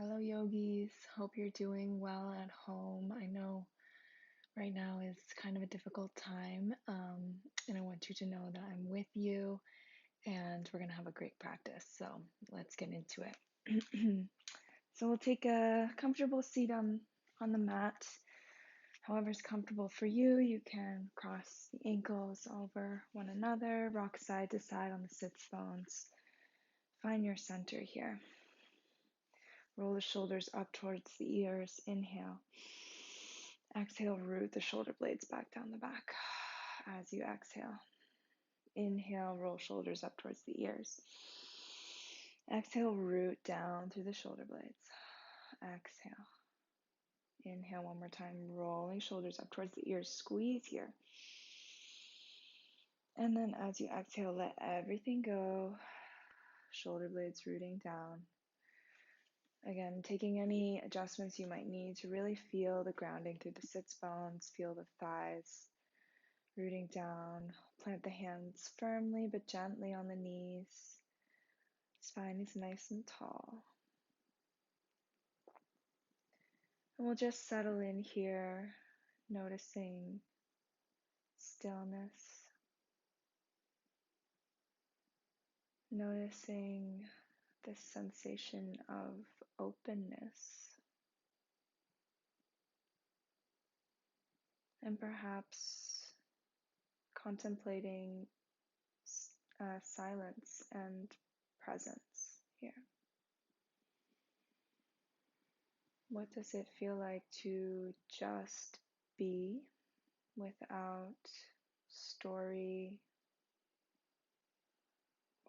Hello, yogis. Hope you're doing well at home. I know right now is kind of a difficult time, and I want you to know that I'm with you and we're going to have a great practice. So let's get into it. So we'll take a comfortable seat on the mat. However's comfortable for you. You can cross the ankles over one another, rock side to side on the sits bones. Find your center here. Roll the shoulders up towards the ears. Inhale. Exhale, root the shoulder blades back down the back as you exhale. Inhale, roll shoulders up towards the ears. Exhale, root down through the shoulder blades. Exhale. Inhale one more time, rolling shoulders up towards the ears. Squeeze here. And then as you exhale, let everything go. Shoulder blades rooting down. Again, taking any adjustments you might need to really feel the grounding through the sits bones, feel the thighs rooting down. Plant the hands firmly but gently on the knees. Spine is nice and tall. And we'll just settle in here, noticing stillness, noticing this sensation of openness, and perhaps contemplating silence and presence here. What does it feel like to just be without story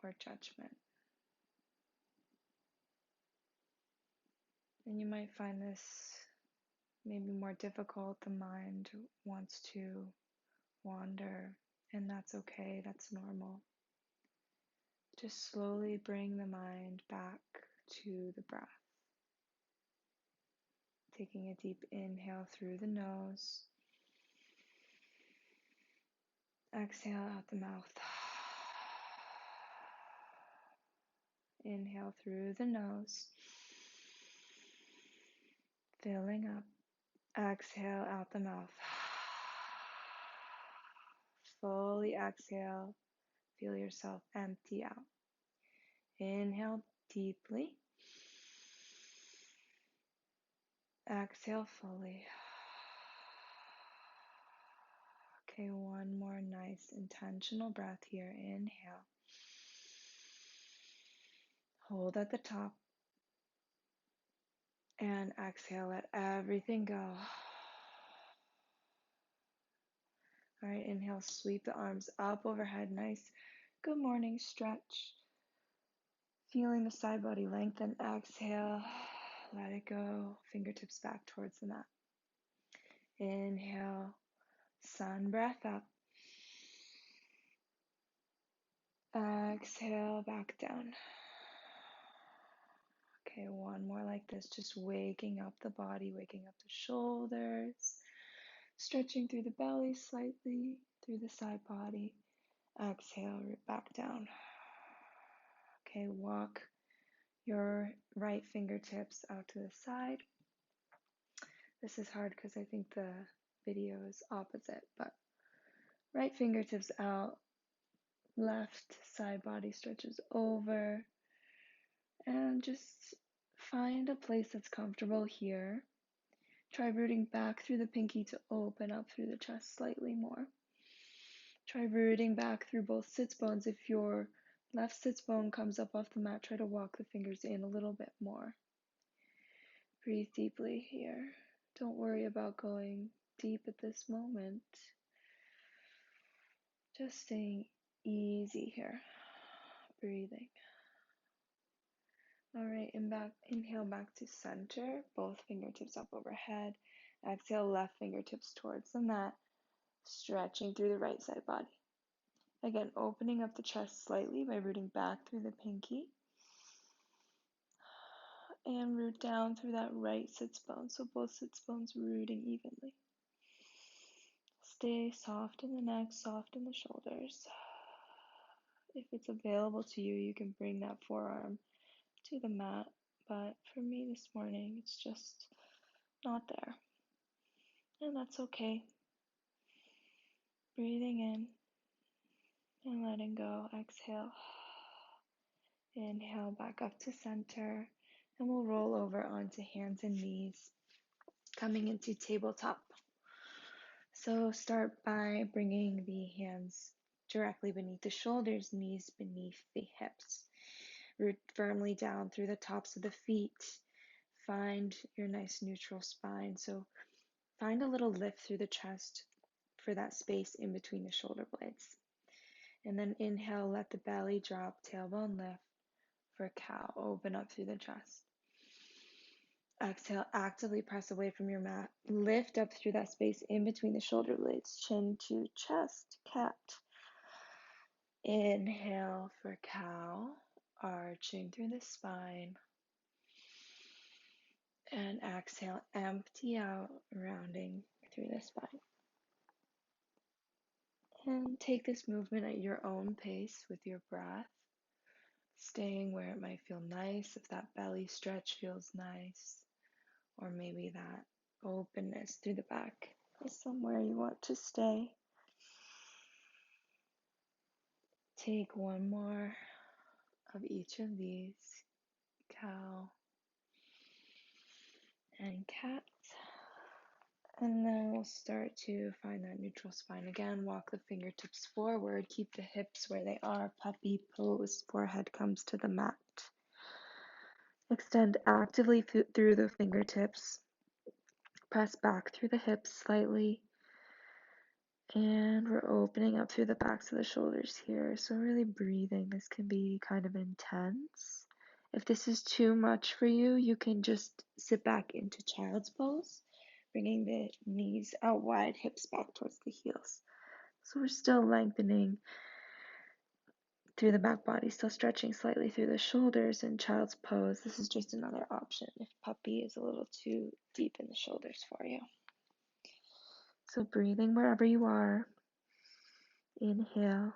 or judgment? And you might find this maybe more difficult. The mind wants to wander, and that's okay, that's normal. Just slowly bring the mind back to the breath. Taking a deep inhale through the nose. Exhale out the mouth. Inhale through the nose. Filling up. Exhale out the mouth. Fully exhale. Feel yourself empty out. Inhale deeply. Exhale fully. Okay, one more nice intentional breath here. Inhale. Hold at the top. And exhale, let everything go. All right, inhale, sweep the arms up overhead. Nice good morning stretch. Feeling the side body lengthen. Exhale, let it go. Fingertips back towards the mat. Inhale, sun breath up. Exhale, back down. Okay, one more like this, just waking up the body, waking up the shoulders, stretching through the belly slightly, through the side body. Exhale, root back down. Okay, walk your right fingertips out to the side. This is hard because I think the video is opposite, but right fingertips out, left side body stretches over, and just find a place that's comfortable here. Try rooting back through the pinky to open up through the chest slightly more. Try rooting back through both sits bones. If your left sits bone comes up off the mat, try to walk the fingers in a little bit more. Breathe deeply here. Don't worry about going deep at this moment. Just staying easy here. Breathing. All right, inhale back to center. Both fingertips up overhead. Exhale, left fingertips towards the mat. Stretching through the right side body. Again, opening up the chest slightly by rooting back through the pinky. And root down through that right sits bone. So both sits bones rooting evenly. Stay soft in the neck, soft in the shoulders. If it's available to you, you can bring that forearm to the mat but for me this morning, it's just not there. And that's okay. Breathing in and letting go. Exhale. Inhale back up to center. And we'll roll over onto hands and knees, coming into tabletop. So start by bringing the hands directly beneath the shoulders, knees beneath the hips. Root firmly down through the tops of the feet. Find your nice neutral spine. So find a little lift through the chest for that space in between the shoulder blades. And then inhale, let the belly drop, tailbone lift for cow. Open up through the chest. Exhale, actively press away from your mat. Lift up through that space in between the shoulder blades, chin to chest, cat. Inhale for cow, arching through the spine. And exhale, empty out, rounding through the spine. And take this movement at your own pace with your breath, staying where it might feel nice, if that belly stretch feels nice, or maybe that openness through the back is somewhere you want to stay. Take one more of each of these, cow and cat. And then we'll start to find that neutral spine again. Walk the fingertips forward. Keep the hips where they are. Puppy pose. Forehead comes to the mat. Extend actively through the fingertips. Press back through the hips slightly. And we're opening up through the backs of the shoulders here. So really breathing. This can be kind of intense. If this is too much for you, you can just sit back into child's pose, bringing the knees out wide, hips back towards the heels. So we're still lengthening through the back body, still stretching slightly through the shoulders in child's pose. This is just another option if puppy is a little too deep in the shoulders for you. So breathing wherever you are. Inhale.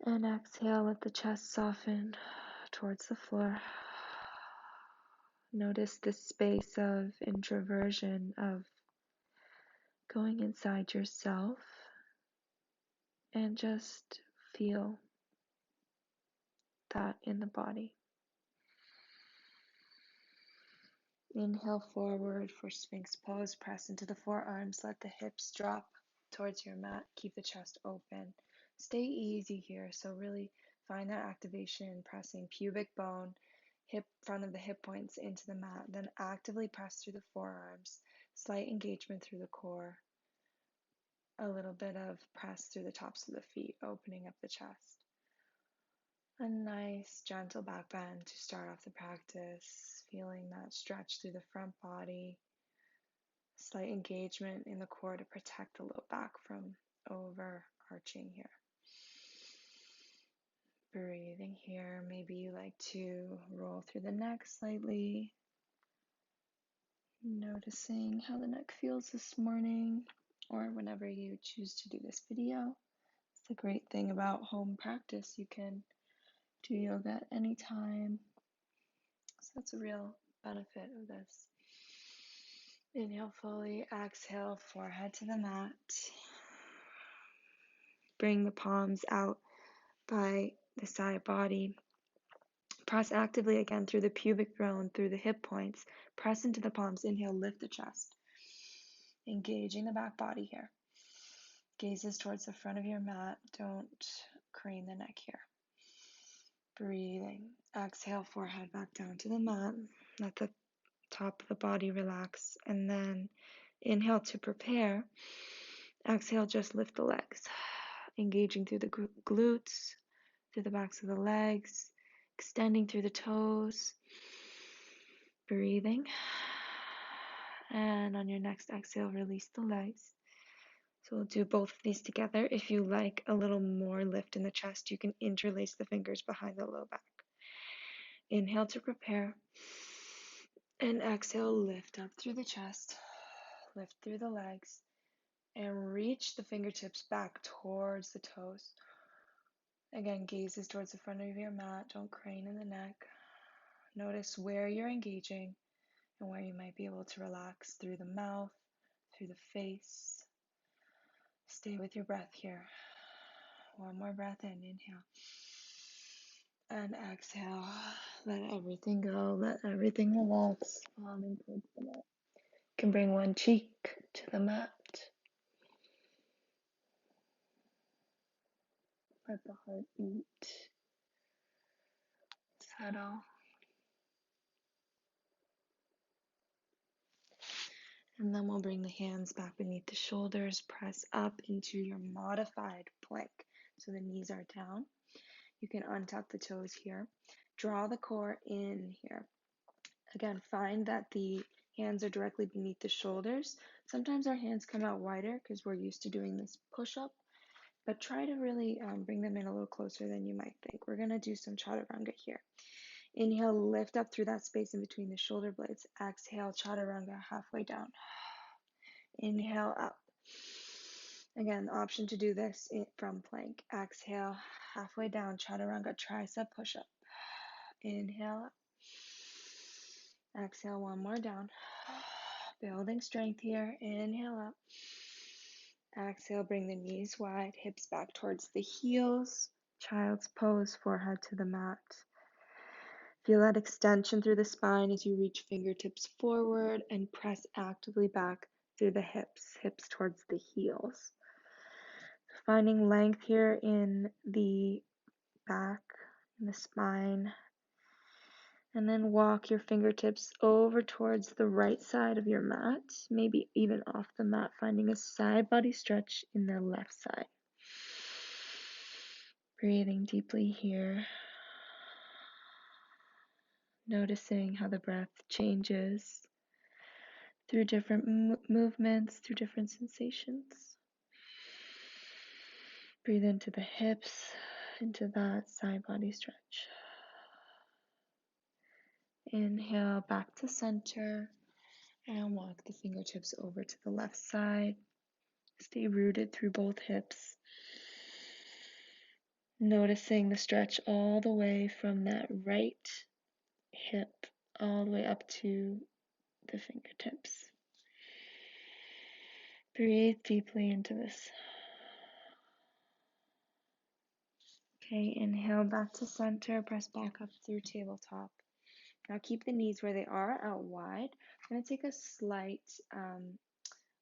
And exhale, let the chest soften towards the floor. Notice this space of introversion, of going inside yourself, and just feel that in the body. Inhale forward for Sphinx pose. Press into the forearms. Let the hips drop towards your mat. Keep the chest open. Stay easy here. So really find that activation, pressing pubic bone, front of the hip points into the mat. Then actively press through the forearms. Slight engagement through the core. A little bit of press through the tops of the feet, opening up the chest. A nice gentle back bend to start off the practice, feeling that stretch through the front body, slight engagement in the core to protect the low back from overarching here. Breathing here, maybe you like to roll through the neck slightly, noticing how the neck feels this morning or whenever you choose to do this video. It's the great thing about home practice. You can do yoga at any time. So that's a real benefit of this. Inhale fully, exhale, forehead to the mat. Bring the palms out by the side body. Press actively again through the pubic bone, through the hip points. Press into the palms. Inhale, lift the chest. Engaging the back body here. Gazes towards the front of your mat. Don't crane the neck here. Breathing. Exhale, forehead back down to the mat. Let the top of the body relax. And then inhale to prepare. Exhale, just lift the legs. Engaging through the glutes, through the backs of the legs, extending through the toes. Breathing. And on your next exhale, release the legs. So we'll do both of these together. If you like a little more lift in the chest, you can interlace the fingers behind the low back. Inhale to prepare. And exhale, lift up through the chest. Lift through the legs. And reach the fingertips back towards the toes. Again, gazes towards the front of your mat. Don't crane in the neck. Notice where you're engaging and where you might be able to relax through the mouth, through the face. Stay with your breath here. One more breath in, inhale. And exhale. Let everything go, let everything relax, falling towards the mat. You can bring one cheek to the mat. Let the heart beat. Settle. And then we'll bring the hands back beneath the shoulders, press up into your modified plank. So the knees are down. You can untuck the toes here. Draw the core in here. Again, find that the hands are directly beneath the shoulders. Sometimes our hands come out wider because we're used to doing this push-up, but try to really bring them in a little closer than you might think. We're going to do some chaturanga here. Inhale, lift up through that space in between the shoulder blades. Exhale, chaturanga, halfway down. Inhale, up. Again, the option to do this from plank. Exhale, halfway down, chaturanga, tricep push-up. Inhale, up. Exhale, one more down. Building strength here. Inhale up. Exhale, bring the knees wide, hips back towards the heels. Child's pose, forehead to the mat. Feel that extension through the spine as you reach fingertips forward and press actively back through the hips towards the heels. Finding length here in the back, in the spine. And then walk your fingertips over towards the right side of your mat, maybe even off the mat, finding a side body stretch in the left side. Breathing deeply here. Noticing how the breath changes through different movements, through different sensations. Breathe into the hips, into that side body stretch. Inhale back to center and walk the fingertips over to the left side. Stay rooted through both hips. Noticing the stretch all the way from that right hip all the way up to the fingertips. Breathe deeply into this. Okay, inhale back to center, press back up through tabletop. Now keep the knees where they are, out wide. I'm going to take a slight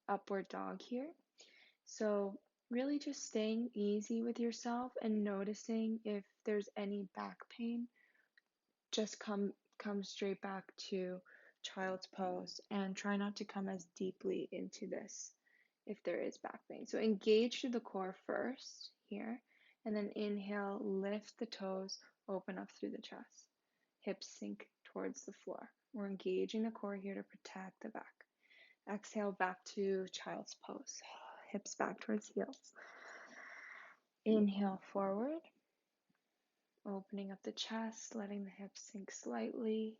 upward dog here. So really just staying easy with yourself and noticing if there's any back pain. Just come straight back to child's pose and try not to come as deeply into this if there is back pain. So engage through the core first here, and then inhale, lift the toes, open up through the chest. Hips sink towards the floor. We're engaging the core here to protect the back. Exhale back to child's pose. Hips back towards heels. Inhale forward. Opening up the chest, letting the hips sink slightly.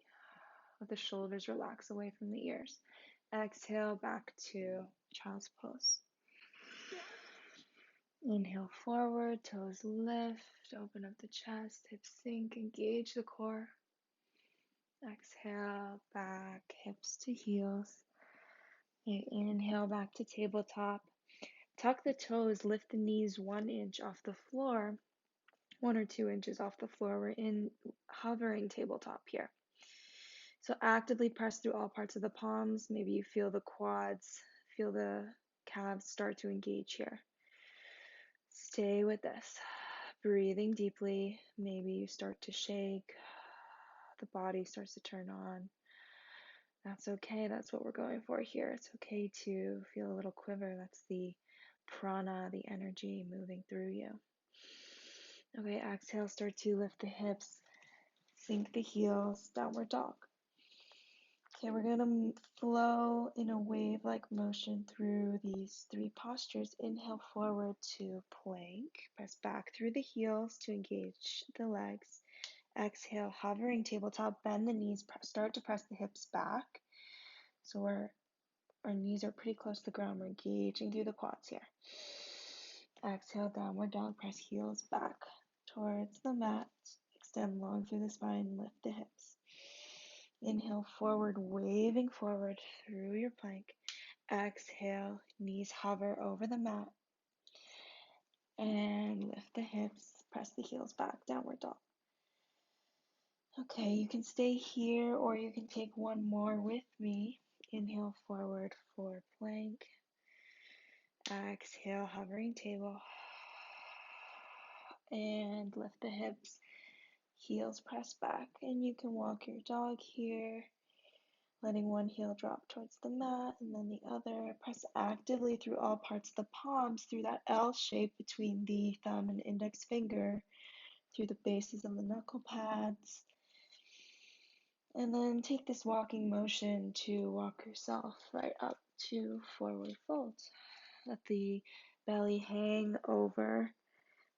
Let the shoulders relax away from the ears. Exhale back to child's pose. Inhale forward, toes lift, open up the chest, hips sink, engage the core. Exhale back, hips to heels. Inhale back to tabletop. Tuck the toes, lift the knees 1 inch off the floor, 1 or 2 inches off the floor. We're in hovering tabletop here. So actively press through all parts of the palms. Maybe you feel the quads, feel the calves start to engage here. Stay with this. Breathing deeply. Maybe you start to shake. The body starts to turn on. That's okay. That's what we're going for here. It's okay to feel a little quiver. That's the prana, the energy moving through you. Okay, exhale, start to lift the hips, sink the heels, downward dog. Okay, we're going to flow in a wave-like motion through these 3 postures. Inhale forward to plank. Press back through the heels to engage the legs. Exhale, hovering tabletop, bend the knees, start to press the hips back. So our knees are pretty close to the ground. We're engaging through the quads here. Exhale, downward dog, press heels back towards the mat. Extend long through the spine, lift the hips. Inhale, forward, waving forward through your plank. Exhale, knees hover over the mat. And lift the hips, press the heels back, downward dog. Okay, you can stay here or you can take one more with me. Inhale, forward for plank. Exhale, hovering table. And lift the hips, heels press back. And you can walk your dog here, letting one heel drop towards the mat and then the other. Press actively through all parts of the palms, through that L shape between the thumb and index finger, through the bases of the knuckle pads. And then take this walking motion to walk yourself right up to forward fold. Let the belly hang over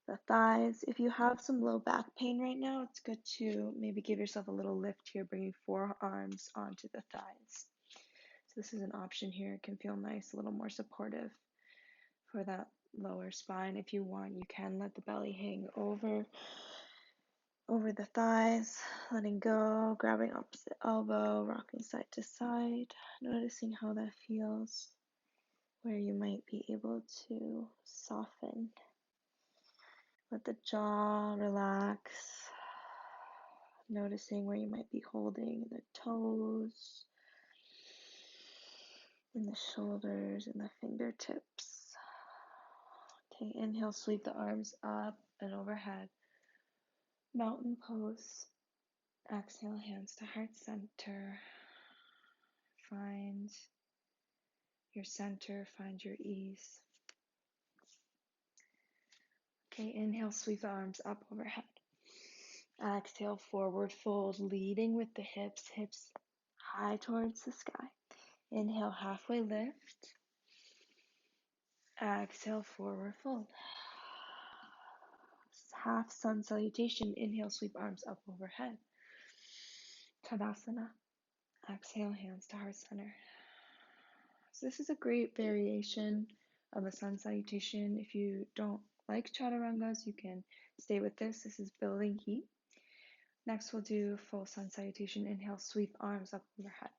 the thighs. If you have some low back pain right now, it's good to maybe give yourself a little lift here, bringing forearms onto the thighs. So this is an option here. It can feel nice, a little more supportive for that lower spine. If you want, you can let the belly hang over the thighs, letting go, grabbing opposite elbow, rocking side to side, noticing how that feels, where you might be able to soften. Let the jaw relax, noticing where you might be holding the toes, in the shoulders, in the fingertips. Okay, inhale, sweep the arms up and overhead. Mountain pose. Exhale, hands to heart center. Find your center, find your ease. Okay, inhale, sweep the arms up overhead. Exhale, forward fold, leading with the hips, hips high towards the sky. Inhale, halfway lift. Exhale, forward fold. Half sun salutation. Inhale, sweep arms up overhead. Tadasana. Exhale, hands to heart center. So this is a great variation of a sun salutation. If you don't like chaturangas, you can stay with this. This is building heat. Next, we'll do full sun salutation. Inhale, sweep arms up overhead.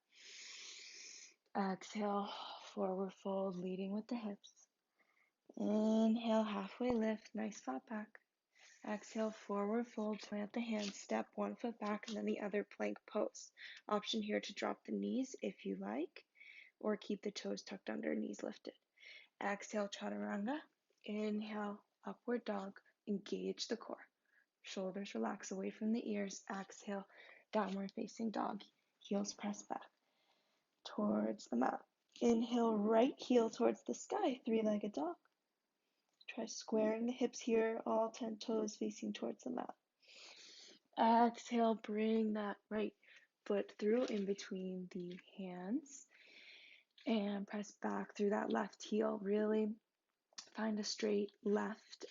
Exhale, forward fold, leading with the hips. Inhale, halfway lift, nice flat back. Exhale, forward fold, plant the hands, step one foot back, and then the other plank pose. Option here to drop the knees if you like, or keep the toes tucked under, knees lifted. Exhale, chaturanga. Inhale, upward dog. Engage the core. Shoulders relax away from the ears. Exhale, downward facing dog. Heels press back towards the mat. Inhale, right heel towards the sky, three-legged dog. Try squaring the hips here, all 10 toes facing towards the mat. Exhale, bring that right foot through in between the hands and press back through that left heel. Really find a straight left,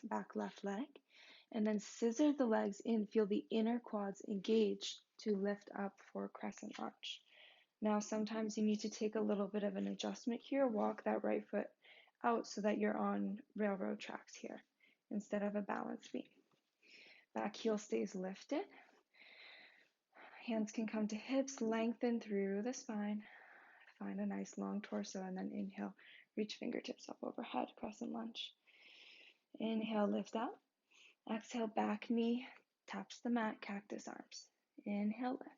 back left leg, and then scissor the legs in. Feel the inner quads engage to lift up for Crescent March. Now, sometimes you need to take a little bit of an adjustment here. Walk that right foot out so that you're on railroad tracks here instead of a balance beam. Back heel stays lifted. Hands can come to hips, lengthen through the spine. Find a nice long torso and then inhale, reach fingertips up overhead, Crescent Lunge. Inhale, lift up. Exhale, back knee taps the mat, cactus arms. Inhale, lift.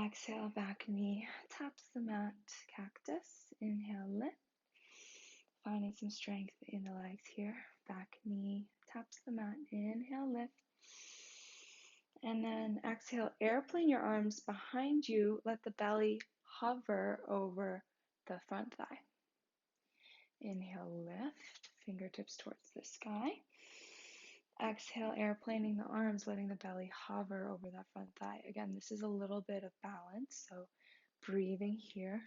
Exhale, back knee taps the mat, cactus. Inhale, lift. Finding some strength in the legs here. Back knee taps the mat. Inhale, lift. And then exhale, airplane your arms behind you. Let the belly hover over the front thigh. Inhale, lift. Fingertips towards the sky. Exhale, airplaning the arms, letting the belly hover over that front thigh. Again, this is a little bit of balance, so breathing here,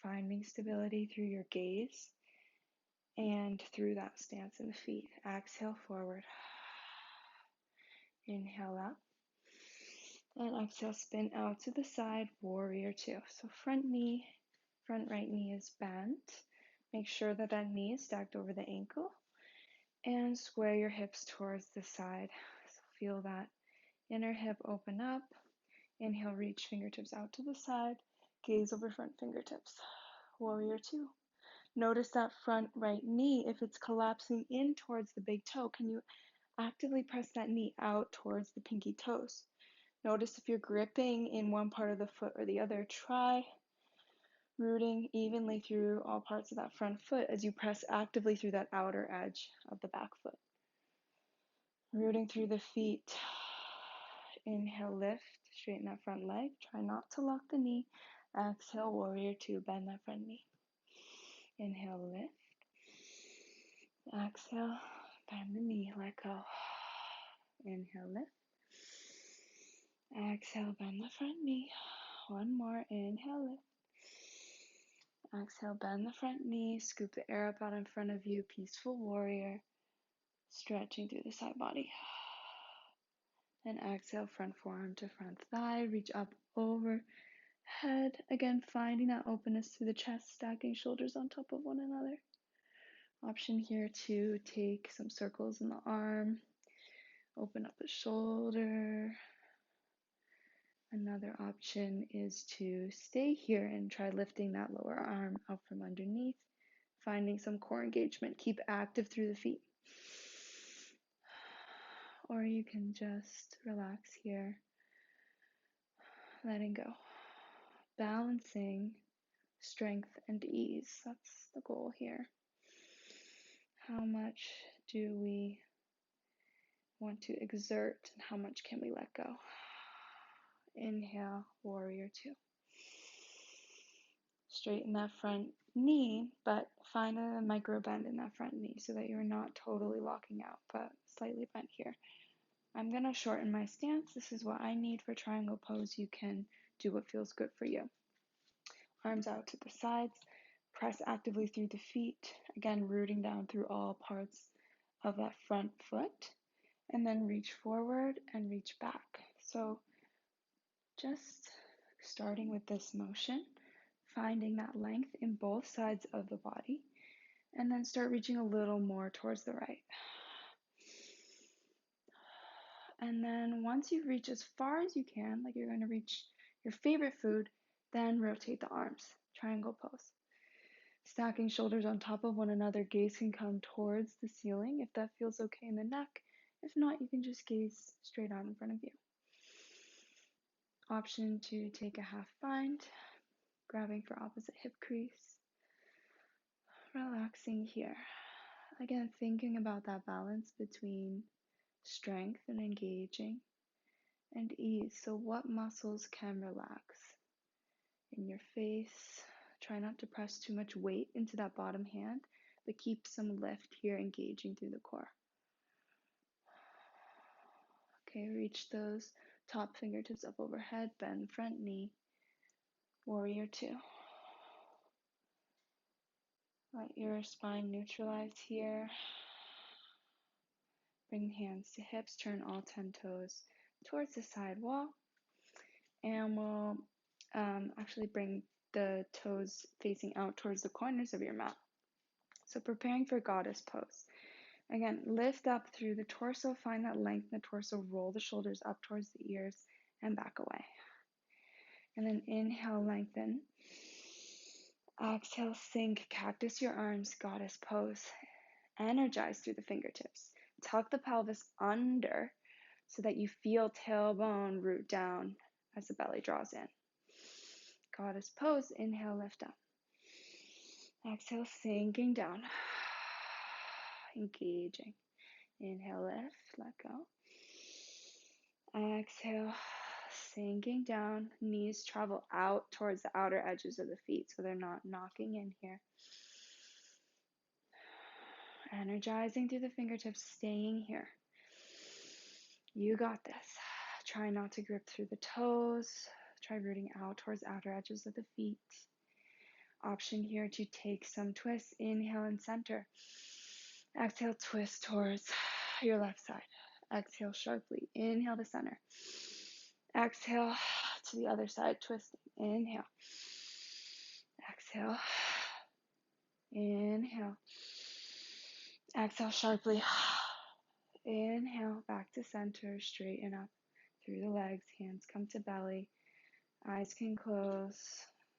finding stability through your gaze and through that stance in the feet. Exhale, forward. Inhale up. And exhale, spin out to the side, warrior two. So front right knee is bent. Make sure that that knee is stacked over the ankle. And square your hips towards the side. So feel that inner hip open up. Inhale, reach fingertips out to the side. Gaze over front fingertips. Warrior 2. Notice that front right knee, if it's collapsing in towards the big toe, can you actively press that knee out towards the pinky toes? Notice if you're gripping in one part of the foot or the other. Try rooting evenly through all parts of that front foot as you press actively through that outer edge of the back foot. Rooting through the feet. Inhale, lift, straighten that front leg. Try not to lock the knee. Exhale, warrior 2, bend that front knee. Inhale, lift. Exhale, bend the knee, let go. Inhale, lift. Exhale, bend the front knee. One more, inhale, lift. Exhale, bend the front knee, scoop the air up out in front of you, peaceful warrior, stretching through the side body. And exhale, front forearm to front thigh, reach up overhead. Again, finding that openness through the chest, stacking shoulders on top of one another. Option here to take some circles in the arm, open up the shoulder. Another option is to stay here and try lifting that lower arm out from underneath, finding some core engagement. Keep active through the feet. Or you can just relax here, letting go. Balancing strength and ease. That's the goal here. How much do we want to exert and how much can we let go? Inhale, warrior 2. Straighten that front knee, but find a micro bend in that front knee so that you're not totally locking out, but slightly bent here. I'm going to shorten my stance. This is what I need for triangle pose. You can do what feels good for you. Arms out to the sides. Press actively through the feet. Again, rooting down through all parts of that front foot. And then reach forward and reach back. So just starting with this motion, finding that length in both sides of the body, and then start reaching a little more towards the right. And then once you reach as far as you can, like you're going to reach your favorite food, then rotate the arms, triangle pose. Stacking shoulders on top of one another, gaze can come towards the ceiling if that feels okay in the neck. If not, you can just gaze straight out in front of you. Option to take a half bind, grabbing for opposite hip crease. Relaxing here. Again, thinking about that balance between strength and engaging and ease. So what muscles can relax? In your face, try not to press too much weight into that bottom hand, but keep some lift here, engaging through the core. Okay, reach those top fingertips up overhead, bend front knee, warrior 2. Let your spine neutralize here. Bring hands to hips, turn all 10 toes towards the side wall. And we'll actually bring the toes facing out towards the corners of your mat. So preparing for goddess pose. Again, lift up through the torso, find that length in the torso, roll the shoulders up towards the ears and back away. And then inhale, lengthen. Exhale, sink, cactus your arms, goddess pose. Energize through the fingertips. Tuck the pelvis under so that you feel tailbone root down as the belly draws in. Goddess pose, inhale, lift up. Exhale, sinking down. Engaging. Inhale, lift, let go. Exhale, sinking down. Knees travel out towards the outer edges of the feet so they're not knocking in here. Energizing through the fingertips, staying here. You got this. Try not to grip through the toes. Try rooting out towards the outer edges of the feet. Option here to take some twists. Inhale and center. Exhale, twist towards your left side. Exhale sharply. Inhale to center. Exhale to the other side, twisting. Inhale. Exhale. Inhale. Exhale sharply. Inhale, back to center, straighten up through the legs, hands come to belly, eyes can close,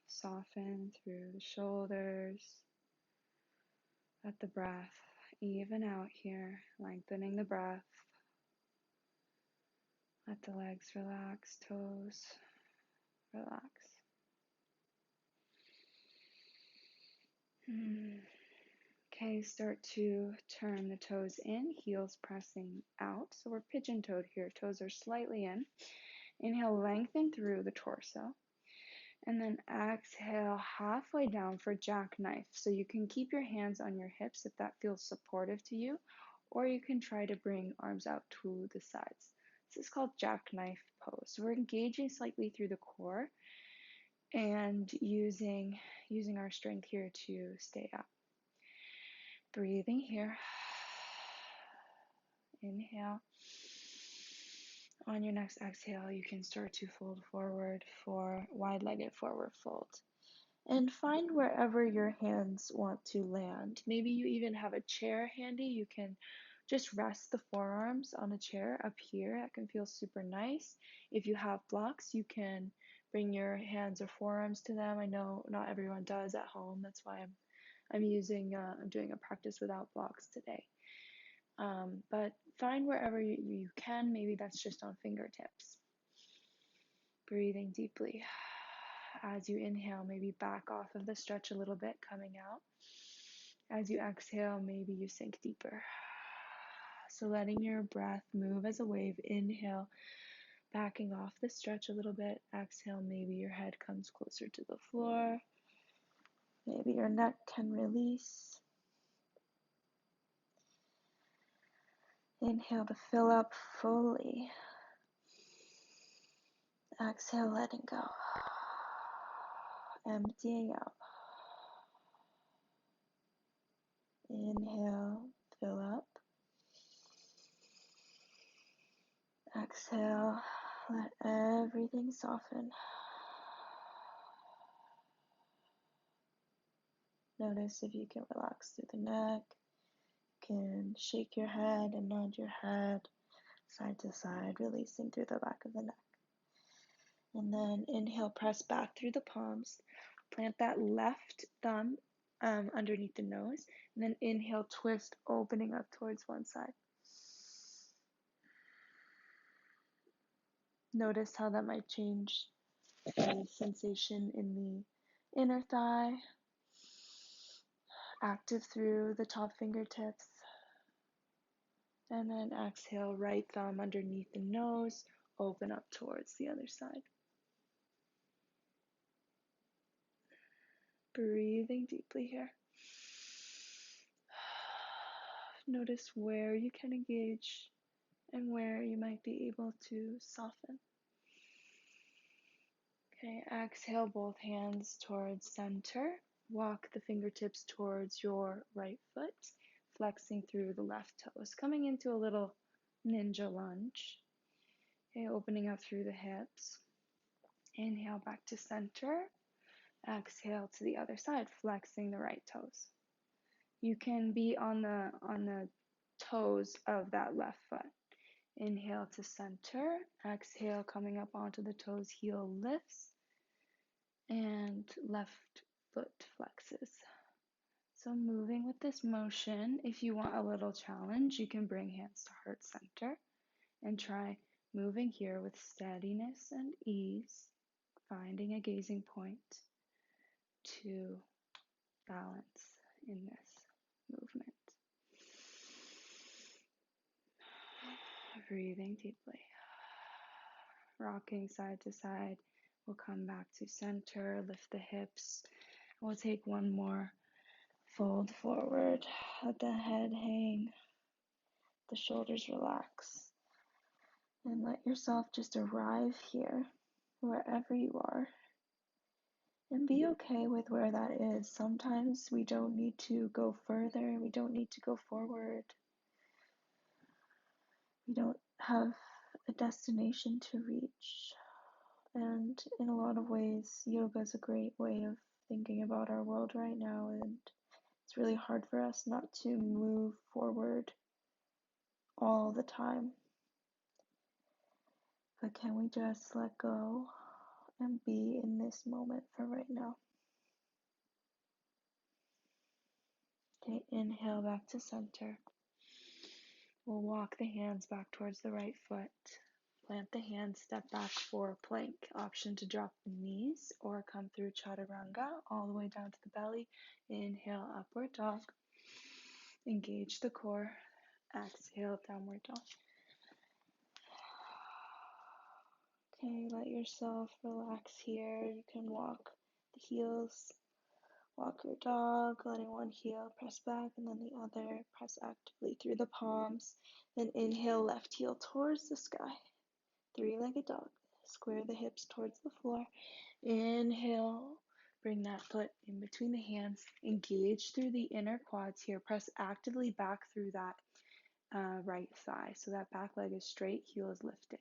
soften through the shoulders. Let the breath even out here, lengthening the breath. Let the legs relax, toes relax. Okay, start to turn the toes in, heels pressing out. So we're pigeon-toed here, toes are slightly in. Inhale, lengthen through the torso. And then exhale halfway down for jackknife. So you can keep your hands on your hips if that feels supportive to you, or you can try to bring arms out to the sides. This is called jackknife pose. So we're engaging slightly through the core and using our strength here to stay up. Breathing here. Inhale. On your next exhale, you can start to fold forward for wide-legged forward fold. And find wherever your hands want to land. Maybe you even have a chair handy. You can just rest the forearms on a chair up here. That can feel super nice. If you have blocks, you can bring your hands or forearms to them. I know not everyone does at home. That's why I'm doing a practice without blocks today. But find wherever you can. Maybe that's just on fingertips. Breathing deeply. As you inhale, maybe back off of the stretch a little bit, coming out. As you exhale, maybe you sink deeper. So letting your breath move as a wave. Inhale, backing off the stretch a little bit. Exhale, maybe your head comes closer to the floor. Maybe your neck can release. Inhale to fill up fully. Exhale, letting go. Emptying out. Inhale, fill up. Exhale, let everything soften. Notice if you can relax through the neck. You can shake your head and nod your head side to side, releasing through the back of the neck. And then inhale, press back through the palms. Plant that left thumb underneath the nose. And then inhale, twist, opening up towards one side. Notice how that might change the sensation in the inner thigh. Active through the top fingertips. And then exhale, right thumb underneath the nose, open up towards the other side. Breathing deeply here. Notice where you can engage and where you might be able to soften. Okay, exhale both hands towards center. Walk the fingertips towards your right foot, flexing through the left toes, coming into a little ninja lunge. Okay, opening up through the hips. Inhale back to center. Exhale to the other side, flexing the right toes. You can be on the toes of that left foot. Inhale to center. Exhale, coming up onto the toes, heel lifts. And left foot flexes. So moving with this motion, if you want a little challenge, you can bring hands to heart center and try moving here with steadiness and ease, finding a gazing point to balance in this movement. Breathing deeply. Rocking side to side. We'll come back to center, lift the hips. We'll take one more fold forward. Let the head hang, the shoulders relax. And let yourself just arrive here, wherever you are. And be okay with where that is. Sometimes we don't need to go further. We don't need to go forward. We don't have a destination to reach. And in a lot of ways, yoga is a great way of thinking about our world right now. And it's really hard for us not to move forward all the time. But can we just let go and be in this moment for right now? Okay, inhale back to center. We'll walk the hands back towards the right foot. Plant the hands, step back for plank. Option to drop the knees or come through chaturanga all the way down to the belly. Inhale, upward dog. Engage the core. Exhale, downward dog. Okay, let yourself relax here. You can walk the heels, walk your dog, letting one heel press back and then the other press actively through the palms. Then inhale, left heel towards the sky. Three-legged dog. Square the hips towards the floor. Inhale, bring that foot in between the hands. Engage through the inner quads here. Press actively back through that right thigh. So that back leg is straight, heel is lifted.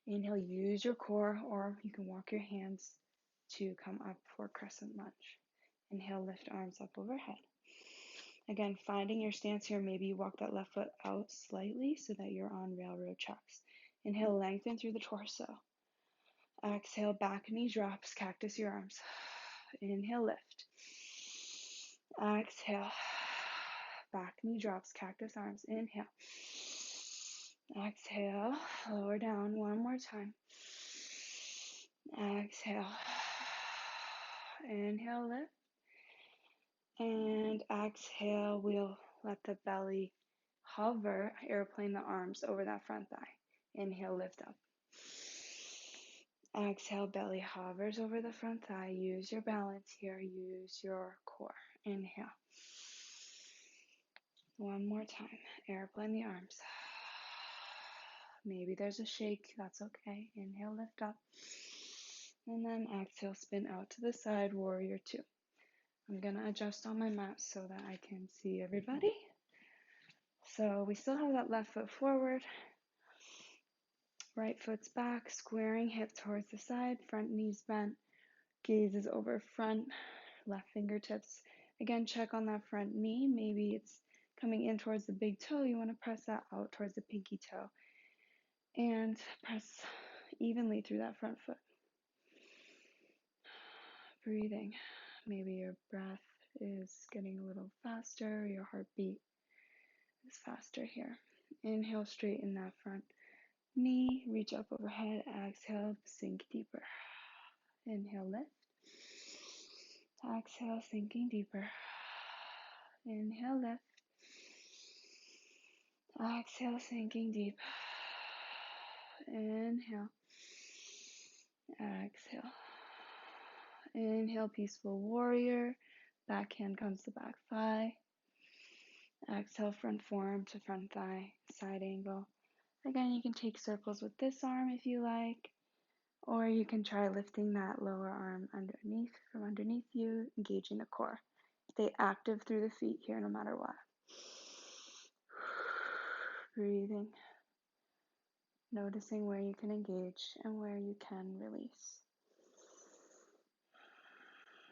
Inhale, use your core, or you can walk your hands to come up for Crescent Lunge. Inhale, lift arms up overhead. Again, finding your stance here, maybe you walk that left foot out slightly so that you're on railroad tracks. Inhale, lengthen through the torso. Exhale, back knee drops, cactus your arms. Inhale, lift. Exhale, back knee drops, cactus arms. Inhale. Exhale, lower down one more time. Exhale. Inhale, lift. And exhale, we'll let the belly hover, airplane the arms over that front thigh. Inhale, lift up. Exhale, belly hovers over the front thigh. Use your balance here. Use your core. Inhale. One more time. Airplane the arms. Maybe there's a shake. That's okay. Inhale, lift up. And then exhale, spin out to the side, warrior two. I'm going to adjust on my mat so that I can see everybody. So we still have that left foot forward. Right foot's back, squaring hip towards the side, front knees bent, gaze is over front, left fingertips. Again, check on that front knee. Maybe it's coming in towards the big toe. You want to press that out towards the pinky toe. And press evenly through that front foot. Breathing. Maybe your breath is getting a little faster. Your heartbeat is faster here. Inhale, straighten that front knee. Reach up overhead. Exhale, sink deeper. Inhale, lift. Exhale, sinking deeper. Inhale, lift. Exhale, sinking deep. Inhale. Exhale. Inhale, peaceful warrior. Back hand comes to back thigh. Exhale, front forearm to front thigh, side angle. Again, you can take circles with this arm if you like, or you can try lifting that lower arm underneath, from underneath you, engaging the core. Stay active through the feet here no matter what. Breathing. Noticing where you can engage and where you can release.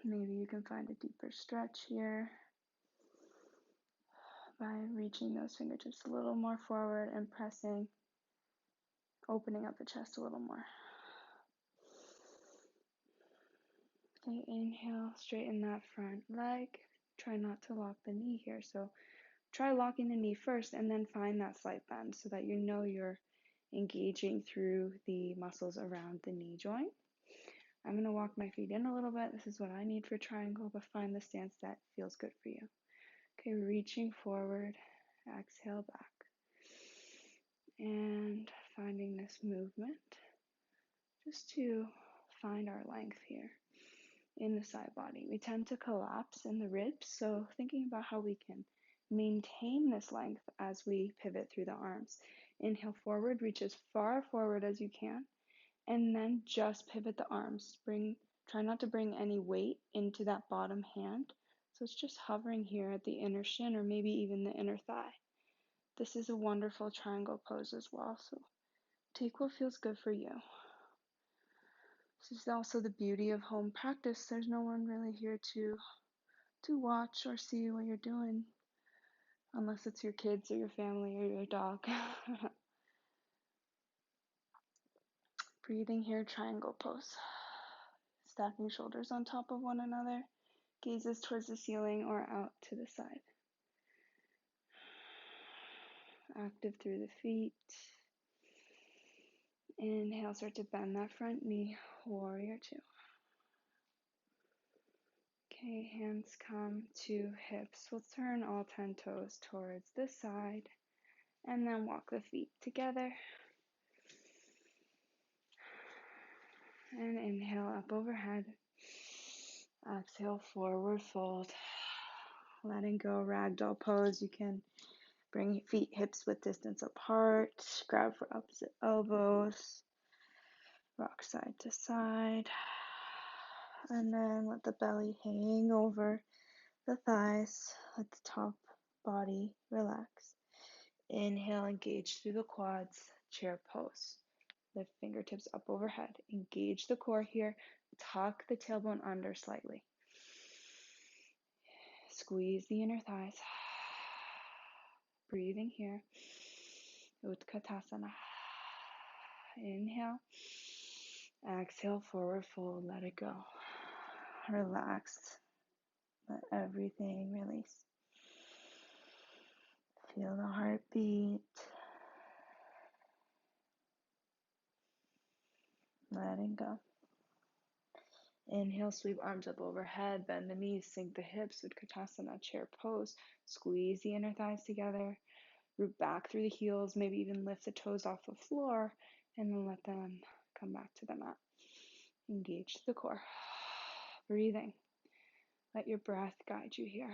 Maybe you can find a deeper stretch here by reaching those fingertips a little more forward and pressing, opening up the chest a little more. Okay, inhale, straighten that front leg. Try not to lock the knee here. So try locking the knee first and then find that slight bend so that you know you're engaging through the muscles around the knee joint. I'm going to walk my feet in a little bit. This is what I need for triangle, but find the stance that feels good for you. Okay, reaching forward, exhale back. And finding this movement just to find our length here in the side body. We tend to collapse in the ribs, so thinking about how we can maintain this length as we pivot through the arms. Inhale forward, reach as far forward as you can, and then just pivot the arms. Try not to bring any weight into that bottom hand. So it's just hovering here at the inner shin or maybe even the inner thigh. This is a wonderful triangle pose as well, so take what feels good for you. This is also the beauty of home practice. There's no one really here to watch or see what you're doing, unless it's your kids or your family or your dog. Breathing here, triangle pose. Stacking shoulders on top of one another, gazes towards the ceiling or out to the side. Active through the feet. Inhale, start to bend that front knee, warrior two. Okay, hands come to hips. We'll turn all 10 toes towards this side and then walk the feet together. And inhale up overhead. Exhale, forward fold. Letting go, ragdoll pose. You can bring feet, hips width distance apart. Grab for opposite elbows. Rock side to side. And then let the belly hang over the thighs. Let the top body relax. Inhale, engage through the quads. Chair pose. Lift fingertips up overhead. Engage the core here. Tuck the tailbone under slightly. Squeeze the inner thighs. Breathing here. Utkatasana. Inhale. Exhale, forward fold. Let it go. Relax. Let everything release. Feel the heartbeat. Letting go. Inhale, sweep arms up overhead, bend the knees, sink the hips, Utkatasana, chair pose. Squeeze the inner thighs together, root back through the heels, maybe even lift the toes off the floor, and then let them come back to the mat. Engage the core. Breathing. Let your breath guide you here.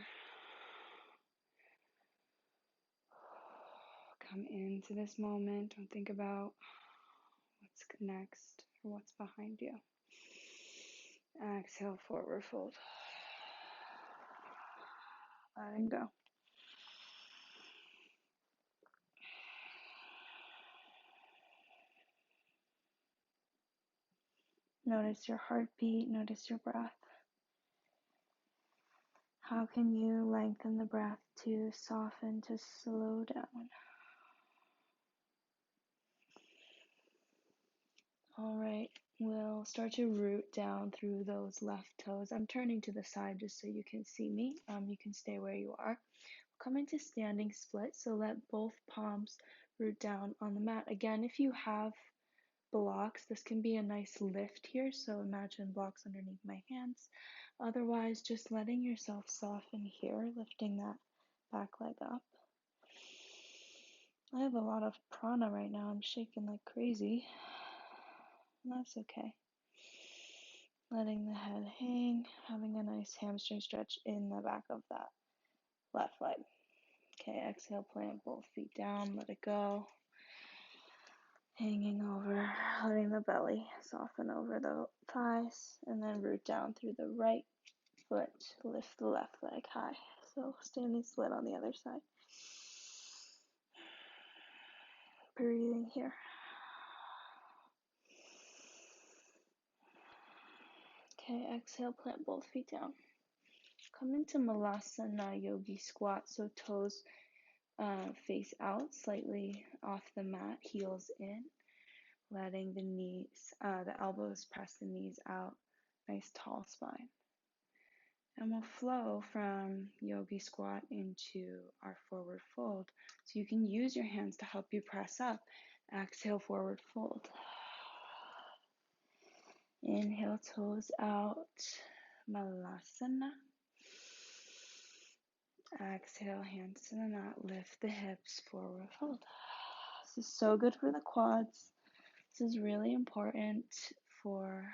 Come into this moment. Don't think about what's next or what's behind you. Exhale, forward fold. Letting go. Notice your heartbeat, notice your breath. How can you lengthen the breath to soften, to slow down? All right, we'll start to root down through those left toes. I'm turning to the side just so you can see me. You can stay where you are. Come into standing split, so let both palms root down on the mat. Again, if you have blocks, this can be a nice lift here, so imagine blocks underneath my hands. Otherwise, just letting yourself soften here, lifting that back leg up. I have a lot of prana right now. I'm shaking like crazy. That's okay. Letting the head hang, having a nice hamstring stretch in the back of that left leg. Okay, exhale, plant both feet down, let it go. Hanging over, letting the belly soften over the thighs, and then root down through the right foot, lift the left leg high. So standing split on the other side. Breathing here. Okay, exhale, plant both feet down. Come into Malasana Yogi Squat, so toes face out, slightly off the mat, heels in. Letting the knees, the elbows press the knees out. Nice tall spine. And we'll flow from Yogi Squat into our forward fold. So you can use your hands to help you press up. Exhale, forward fold. Inhale, toes out. Malasana. Exhale, hands to the mat. Lift the hips, forward fold. This is so good for the quads. This is really important for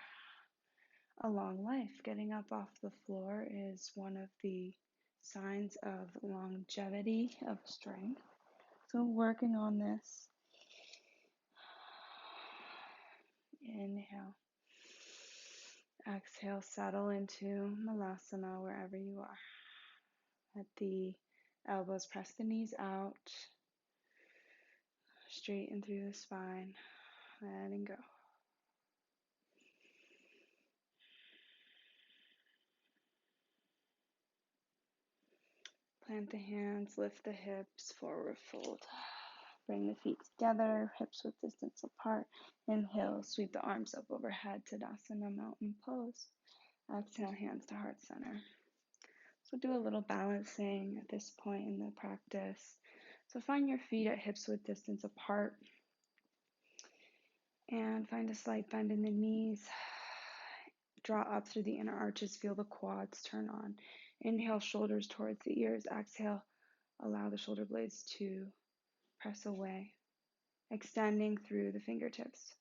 a long life. Getting up off the floor is one of the signs of longevity, of strength. So working on this. Inhale. Exhale, settle into Malasana wherever you are. Let the elbows press the knees out. Straighten through the spine. Letting go. Plant the hands, lift the hips, forward fold. Bring the feet together, hips width distance apart. Inhale, sweep the arms up overhead, Tadasana, mountain pose. Exhale, hands to heart center. So do a little balancing at this point in the practice. So find your feet at hips width distance apart. And find a slight bend in the knees. Draw up through the inner arches, feel the quads turn on. Inhale, shoulders towards the ears. Exhale, allow the shoulder blades to press away, extending through the fingertips.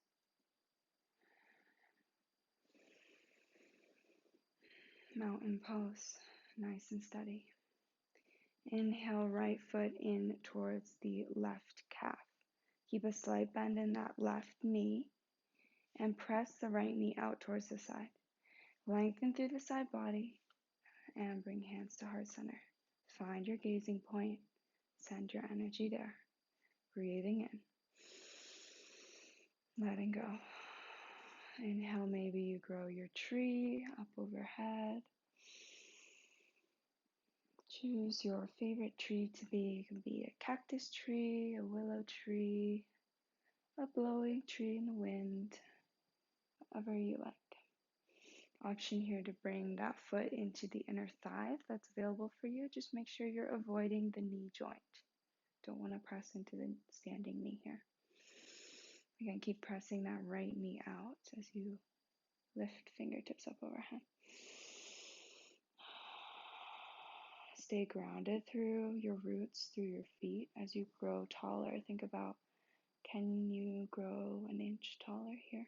Mountain pose, nice and steady. Inhale, right foot in towards the left calf. Keep a slight bend in that left knee and press the right knee out towards the side. Lengthen through the side body and bring hands to heart center. Find your gazing point. Send your energy there. Breathing in. Letting go. Inhale, maybe you grow your tree up overhead. Choose your favorite tree to be. It can be a cactus tree, a willow tree, a blowing tree in the wind, whatever you like. Option here to bring that foot into the inner thigh if that's available for you. Just make sure you're avoiding the knee joint. Don't want to press into the standing knee here. Again, keep pressing that right knee out as you lift fingertips up overhead. Stay grounded through your roots, through your feet as you grow taller. Think about, can you grow an inch taller here?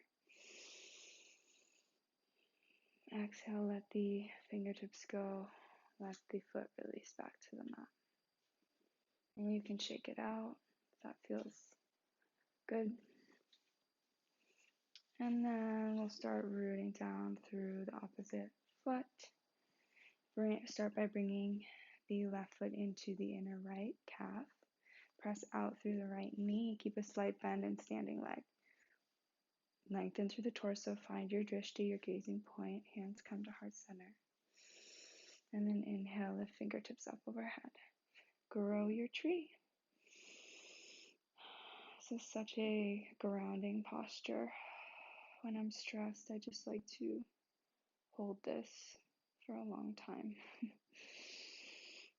Exhale, let the fingertips go. Let the foot release back to the mat. And you can shake it out if that feels good. And then we'll start rooting down through the opposite foot. Start by bringing the left foot into the inner right calf. Press out through the right knee. Keep a slight bend in standing leg. Lengthen through the torso. Find your drishti, your gazing point. Hands come to heart center. And then inhale, lift fingertips up overhead. Grow your tree. This is such a grounding posture. When I'm stressed, I just like to hold this for a long time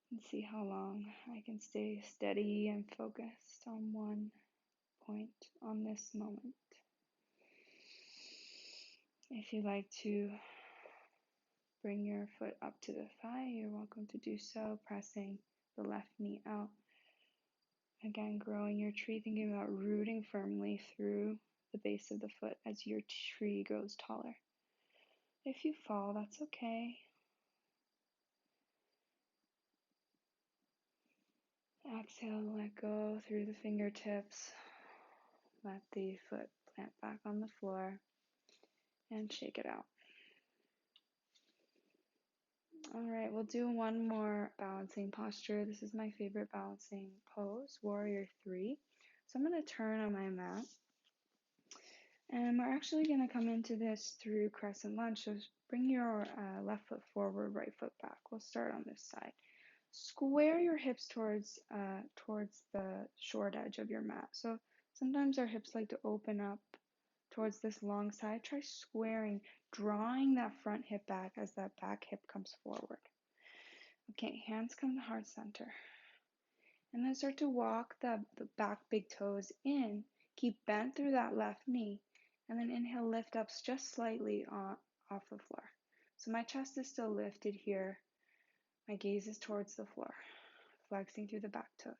and see how long I can stay steady and focused on one point on this moment. If you'd like to bring your foot up to the thigh, you're welcome to do so, pressing the left knee out. Again, growing your tree, thinking about rooting firmly through the base of the foot as your tree grows taller. If you fall, that's okay. Exhale, let go through the fingertips. Let the foot plant back on the floor and shake it out. All right, we'll do one more balancing posture. This is my favorite balancing pose, Warrior 3. So I'm going to turn on my mat. And we're actually going to come into this through Crescent Lunge. So bring your left foot forward, right foot back. We'll start on this side. Square your hips towards the short edge of your mat. So sometimes our hips like to open up towards this long side. Try squaring, drawing that front hip back as that back hip comes forward. Okay, hands come to heart center. And then start to walk the back big toes in. Keep bent through that left knee. And then inhale, lift up just slightly off the floor. So my chest is still lifted here. My gaze is towards the floor, flexing through the back toes.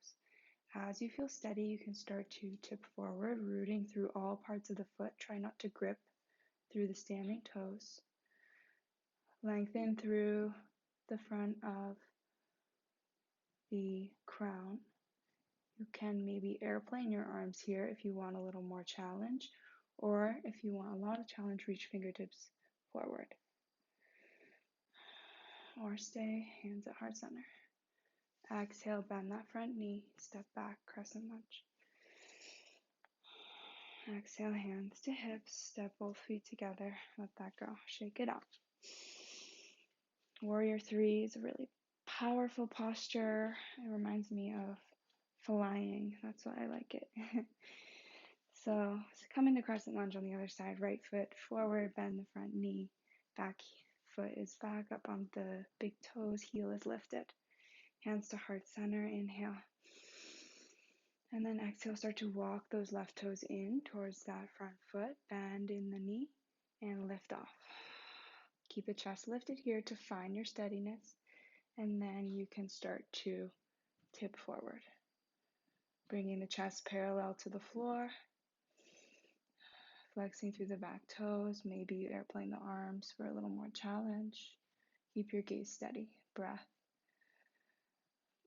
As you feel steady, you can start to tip forward, rooting through all parts of the foot. Try not to grip through the standing toes. Lengthen through the front of the crown. You can maybe airplane your arms here if you want a little more challenge, or if you want a lot of challenge, reach fingertips forward. Or stay, hands at heart center. Exhale, bend that front knee, step back, Crescent Lunge. Exhale, hands to hips, step both feet together, let that go, shake it out. Warrior 3 is a really powerful posture. It reminds me of flying. That's why I like it. So come into Crescent Lunge on the other side. Right foot forward, bend the front knee. Back foot is back up on the big toes. Heel is lifted. Hands to heart center. Inhale. And then exhale, start to walk those left toes in towards that front foot. Bend in the knee and lift off. Keep the chest lifted here to find your steadiness. And then you can start to tip forward. Bringing the chest parallel to the floor. Flexing through the back toes. Maybe airplane the arms for a little more challenge. Keep your gaze steady. Breath.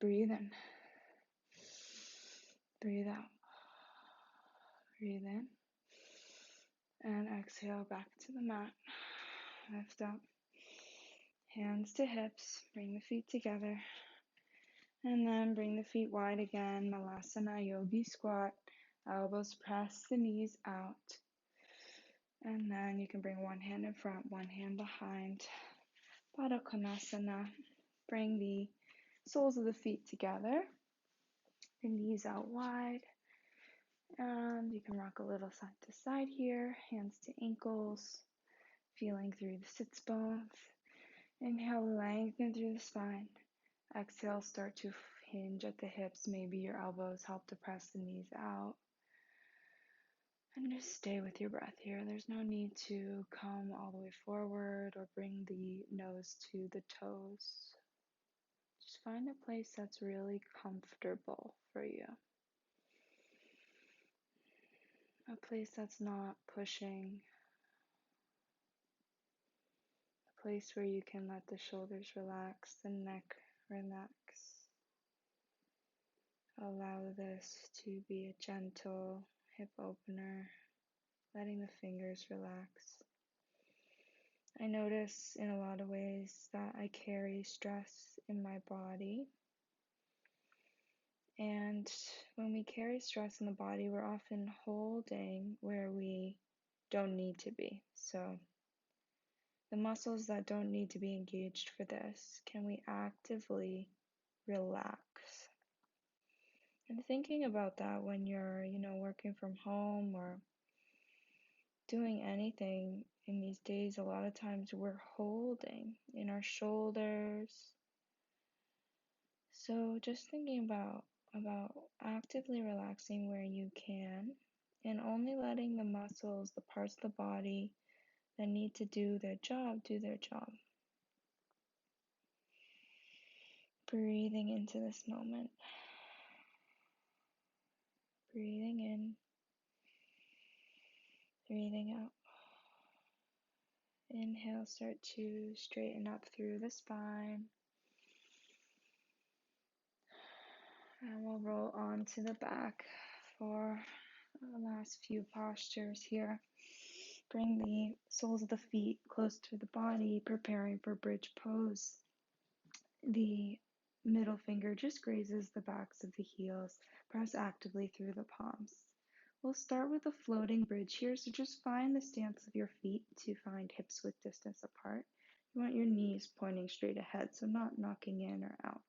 Breathe in. Breathe out. Breathe in. And exhale back to the mat. Lift up. Hands to hips. Bring the feet together. And then bring the feet wide again. Malasana Yogi Squat. Elbows press the knees out. And then you can bring one hand in front, one hand behind. Baddha Konasana. Bring the soles of the feet together. The knees out wide. And you can rock a little side to side here. Hands to ankles. Feeling through the sits bones. Inhale, lengthen through the spine. Exhale, start to hinge at the hips. Maybe your elbows help to press the knees out. And just stay with your breath here. There's no need to come all the way forward or bring the nose to the toes. Just find a place that's really comfortable for you. A place that's not pushing. A place where you can let the shoulders relax, the neck relax. Allow this to be a gentle hip opener, letting the fingers relax. I notice in a lot of ways that I carry stress in my body. And when we carry stress in the body, we're often holding where we don't need to be. So the muscles that don't need to be engaged for this, can we actively relax? And thinking about that when you're, working from home or doing anything in these days, a lot of times we're holding in our shoulders. So just thinking about actively relaxing where you can and only letting the muscles, the parts of the body that need to do their job. Breathing into this moment. Breathing in. Breathing out. Inhale, start to straighten up through the spine. And we'll roll on to the back for the last few postures here. Bring the soles of the feet close to the body, preparing for bridge pose. The middle finger just grazes the backs of the heels. Press actively through the palms. We'll start with a floating bridge here, so just find the stance of your feet to find hips width distance apart. You want your knees pointing straight ahead, so not knocking in or out.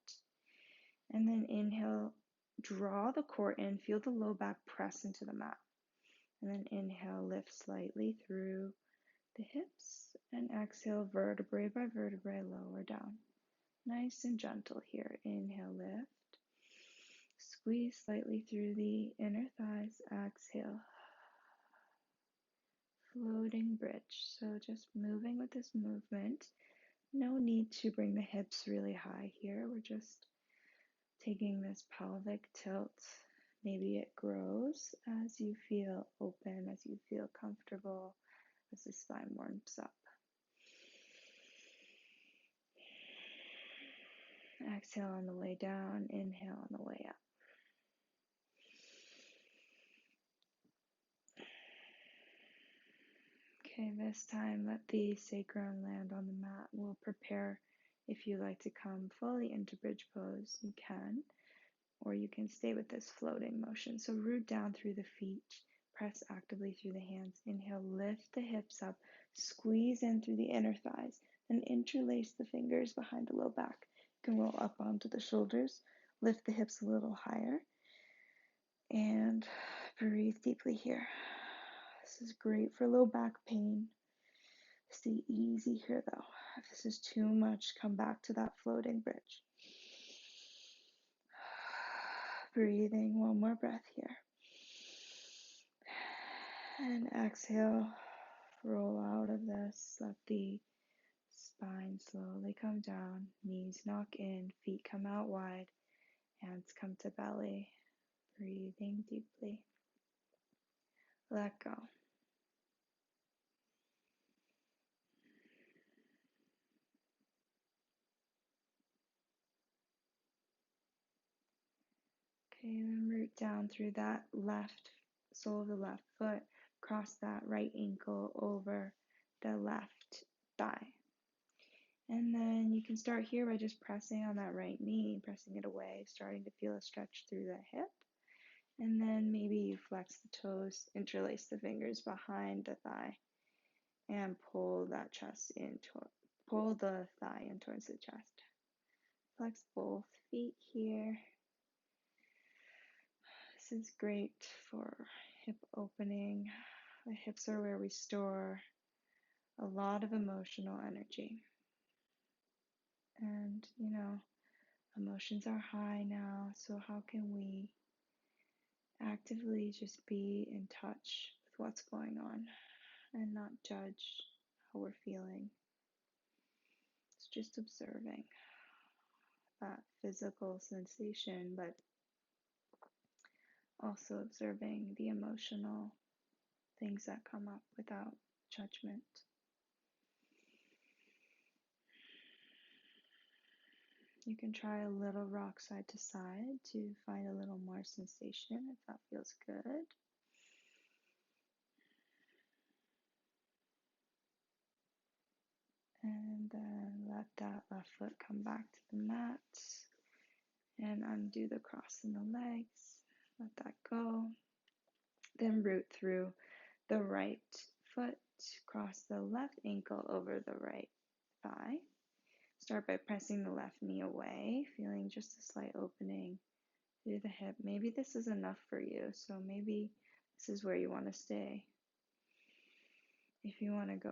And then inhale, draw the core in, feel the low back press into the mat. And then inhale, lift slightly through the hips, and exhale, vertebrae by vertebrae, lower down. Nice and gentle here. Inhale, lift. Squeeze slightly through the inner thighs. Exhale. Floating bridge. So just moving with this movement. No need to bring the hips really high here. We're just taking this pelvic tilt. Maybe it grows as you feel open, as you feel comfortable, as the spine warms up. Exhale on the way down, inhale on the way up. Okay, this time let the sacrum land on the mat. We'll prepare if you like to come fully into bridge pose, you can, or you can stay with this floating motion. So root down through the feet, press actively through the hands. Inhale, lift the hips up, squeeze in through the inner thighs, then interlace the fingers behind the low back. You can roll up onto the shoulders, lift the hips a little higher, And breathe deeply here. This is great for low back pain. Stay easy here though. If this is too much, come back to that floating bridge. Breathing, one more breath here. And exhale, roll out of this. Let the spine slowly come down. Knees knock in, feet come out wide, hands come to belly. Breathing deeply. Let go. Okay, then root down through that left sole of the left foot, cross that right ankle over the left thigh. And then you can start here by just pressing on that right knee, pressing it away, starting to feel a stretch through the hip. And then maybe you flex the toes, interlace the fingers behind the thigh, and pull that chest in, pull the thigh in towards the chest. Flex both feet here. This is great for hip opening. The hips are where we store a lot of emotional energy. And, emotions are high now, so how can we actively just be in touch with what's going on and not judge how we're feeling? It's just observing that physical sensation, but also observing the emotional things that come up without judgment. You can try a little rock side to side to find a little more sensation if that feels good. And then let that left foot come back to the mat and undo the cross in the legs. Let that go. Then root through the right foot, cross the left ankle over the right thigh. Start by pressing the left knee away, feeling just a slight opening through the hip. Maybe this is enough for you, so maybe this is where you want to stay. If you want to go